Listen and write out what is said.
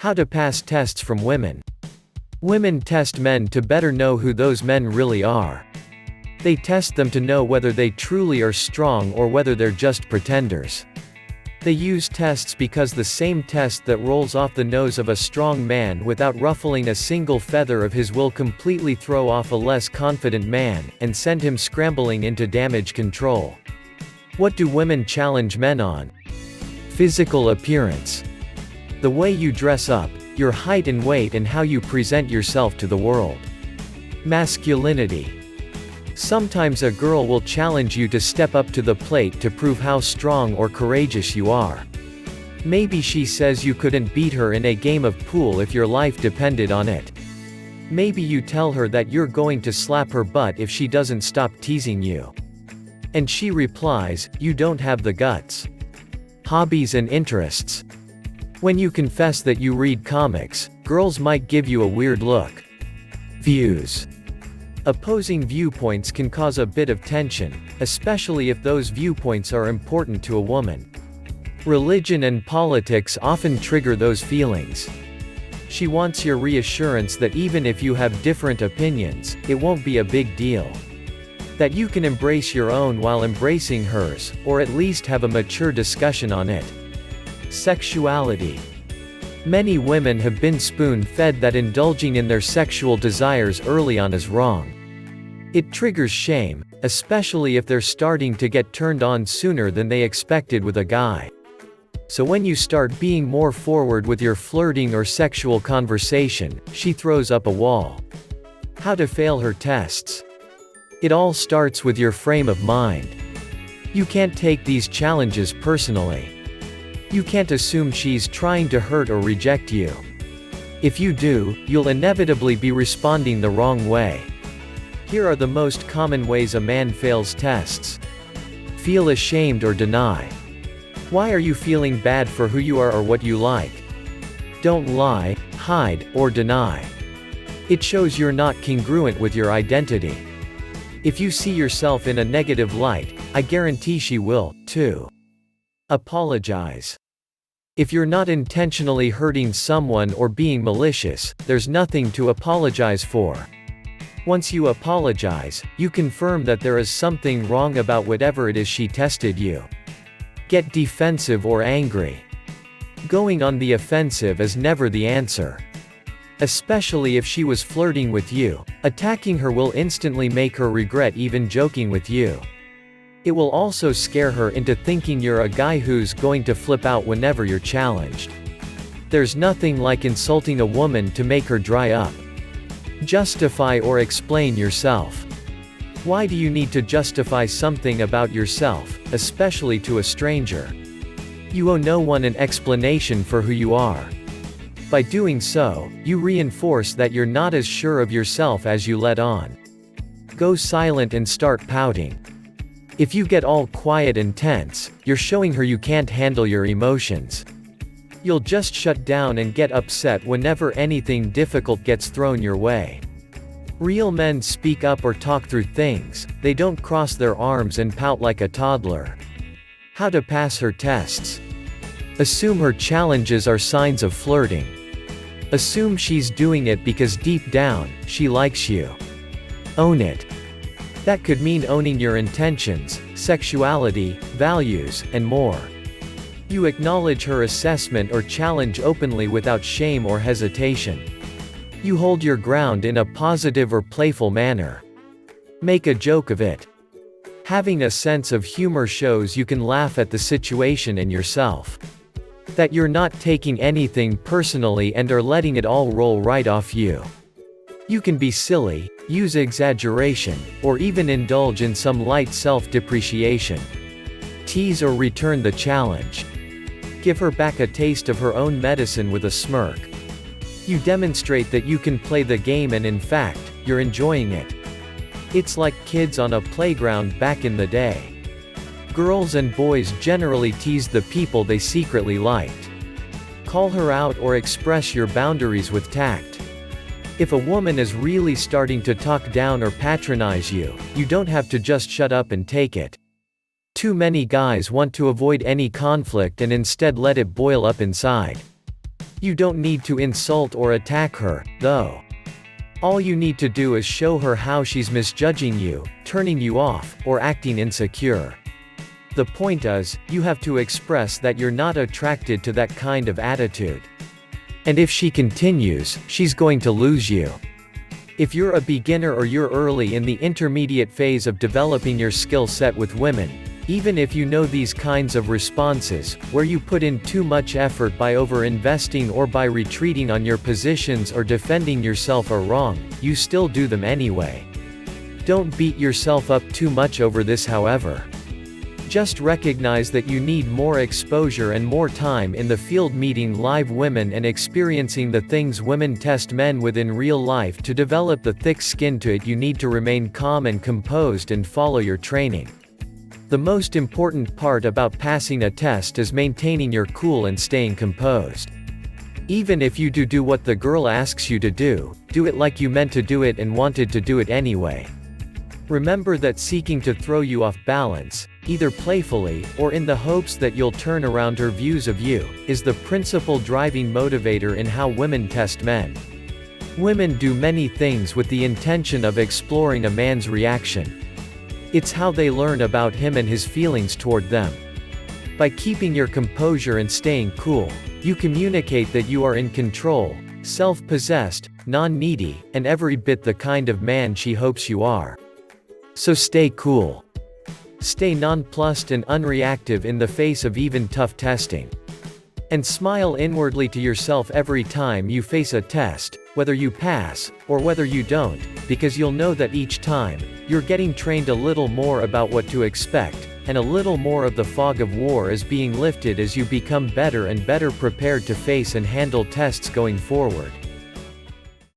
How to pass tests from women. Women test men to better know who those men really are. They test them to know whether they truly are strong or whether they're just pretenders. They use tests because the same test that rolls off the nose of a strong man without ruffling a single feather of his will completely throw off a less confident man, and send him scrambling into damage control. What do women challenge men on? Physical appearance. The way you dress up, your height and weight, and how you present yourself to the world. Masculinity. Sometimes a girl will challenge you to step up to the plate to prove how strong or courageous you are. Maybe she says you couldn't beat her in a game of pool if your life depended on it. Maybe you tell her that you're going to slap her butt if she doesn't stop teasing you. And she replies, "You don't have the guts." Hobbies and interests. When you confess that you read comics, girls might give you a weird look. Views. Opposing viewpoints can cause a bit of tension, especially if those viewpoints are important to a woman. Religion and politics often trigger those feelings. She wants your reassurance that even if you have different opinions, it won't be a big deal. That you can embrace your own while embracing hers, or at least have a mature discussion on it. Sexuality. Many women have been spoon-fed that indulging in their sexual desires early on is wrong. It triggers shame, especially if they're starting to get turned on sooner than they expected with a guy. So when you start being more forward with your flirting or sexual conversation, she throws up a wall. How to fail her tests. It all starts with your frame of mind. You can't take these challenges personally. You can't assume she's trying to hurt or reject you. If you do, you'll inevitably be responding the wrong way. Here are the most common ways a man fails tests. Feel ashamed or deny. Why are you feeling bad for who you are or what you like? Don't lie, hide, or deny. It shows you're not congruent with your identity. If you see yourself in a negative light, I guarantee she will, too. Apologize. If you're not intentionally hurting someone or being malicious, there's nothing to apologize for. Once you apologize, you confirm that there is something wrong about whatever it is she tested you. Get defensive or angry. Going on the offensive is never the answer. Especially if she was flirting with you, attacking her will instantly make her regret even joking with you. It will also scare her into thinking you're a guy who's going to flip out whenever you're challenged. There's nothing like insulting a woman to make her dry up. Justify or explain yourself. Why do you need to justify something about yourself, especially to a stranger? You owe no one an explanation for who you are. By doing so, you reinforce that you're not as sure of yourself as you let on. Go silent and start pouting. If you get all quiet and tense, you're showing her you can't handle your emotions. You'll just shut down and get upset whenever anything difficult gets thrown your way. Real men speak up or talk through things, they don't cross their arms and pout like a toddler. How to pass her tests. Assume her challenges are signs of flirting. Assume she's doing it because deep down, she likes you. Own it. That could mean owning your intentions, sexuality, values, and more. You acknowledge her assessment or challenge openly without shame or hesitation. You hold your ground in a positive or playful manner. Make a joke of it. Having a sense of humor shows you can laugh at the situation and yourself. That you're not taking anything personally and are letting it all roll right off you. You can be silly, use exaggeration, or even indulge in some light self-depreciation. Tease or return the challenge. Give her back a taste of her own medicine with a smirk. You demonstrate that you can play the game and in fact, you're enjoying it. It's like kids on a playground back in the day. Girls and boys generally tease the people they secretly liked. Call her out or express your boundaries with tact. If a woman is really starting to talk down or patronize you, you don't have to just shut up and take it. Too many guys want to avoid any conflict and instead let it boil up inside. You don't need to insult or attack her, though. All you need to do is show her how she's misjudging you, turning you off, or acting insecure. The point is, you have to express that you're not attracted to that kind of attitude. And if she continues, she's going to lose you. If you're a beginner or you're early in the intermediate phase of developing your skill set with women, even if you know these kinds of responses, where you put in too much effort by over-investing or by retreating on your positions or defending yourself are wrong, you still do them anyway. Don't beat yourself up too much over this, however. Just recognize that you need more exposure and more time in the field meeting live women and experiencing the things women test men with in real life to develop the thick skin to it. You need to remain calm and composed and follow your training. The most important part about passing a test is maintaining your cool and staying composed. Even if you do what the girl asks you to do it like you meant to do it and wanted to do it anyway. Remember that seeking to throw you off balance, either playfully, or in the hopes that you'll turn around her views of you, is the principal driving motivator in how women test men. Women do many things with the intention of exploring a man's reaction. It's how they learn about him and his feelings toward them. By keeping your composure and staying cool, you communicate that you are in control, self-possessed, non-needy, and every bit the kind of man she hopes you are. So stay cool. Stay nonplussed and unreactive in the face of even tough testing. And smile inwardly to yourself every time you face a test, whether you pass, or whether you don't, because you'll know that each time, you're getting trained a little more about what to expect, and a little more of the fog of war is being lifted as you become better and better prepared to face and handle tests going forward.